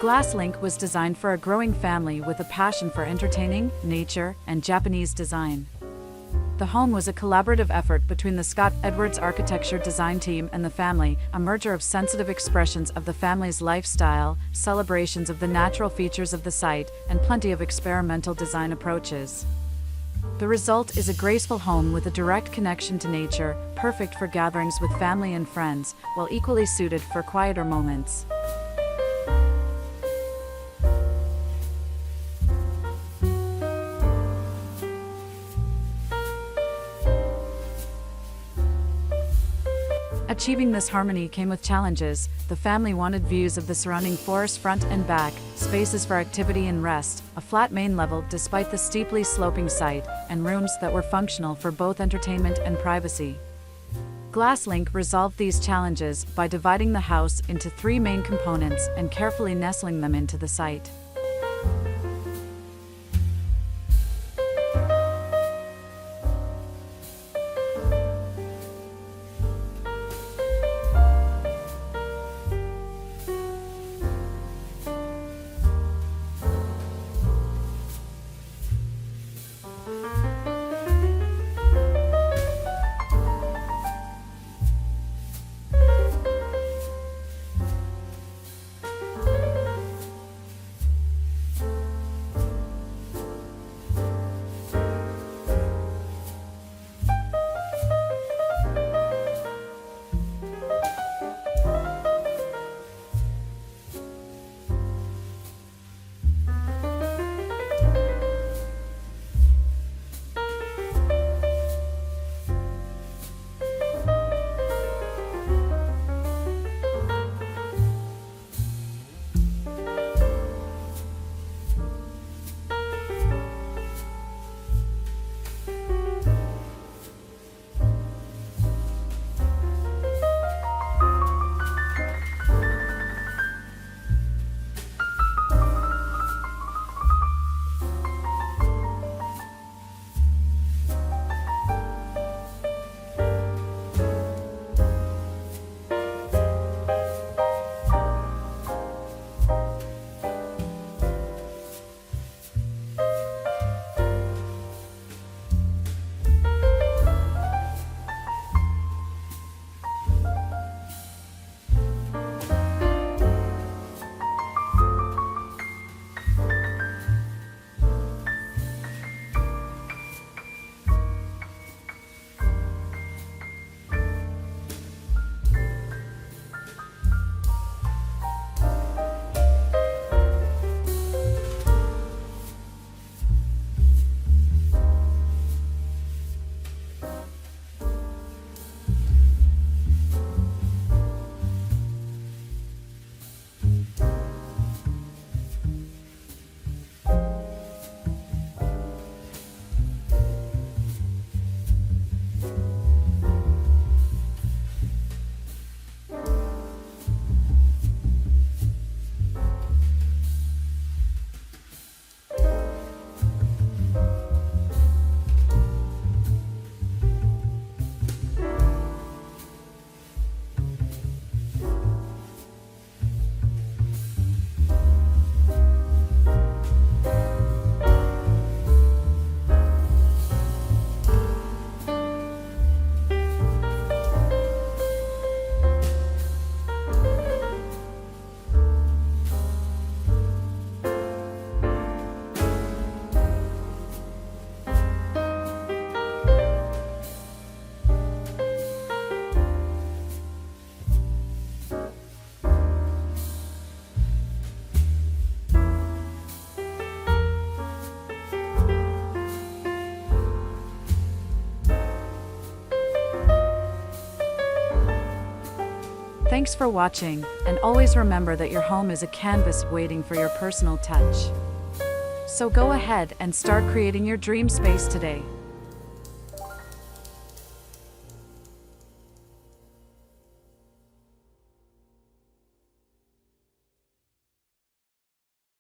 GlassLink was designed for a growing family with a passion for entertaining, nature, and Japanese design. The home was a collaborative effort between the Scott Edwards architecture design team and the family, a merger of sensitive expressions of the family's lifestyle, celebrations of the natural features of the site, and plenty of experimental design approaches. The result is a graceful home with a direct connection to nature, perfect for gatherings with family and friends, while equally suited for quieter moments. Achieving this harmony came with challenges. The family wanted views of the surrounding forest front and back, spaces for activity and rest, a flat main level despite the steeply sloping site, and rooms that were functional for both entertainment and privacy. GlassLink resolved these challenges by dividing the house into 3 main components and carefully nestling them into the site. Thanks for watching, and always remember that your home is a canvas waiting for your personal touch. So go ahead and start creating your dream space today.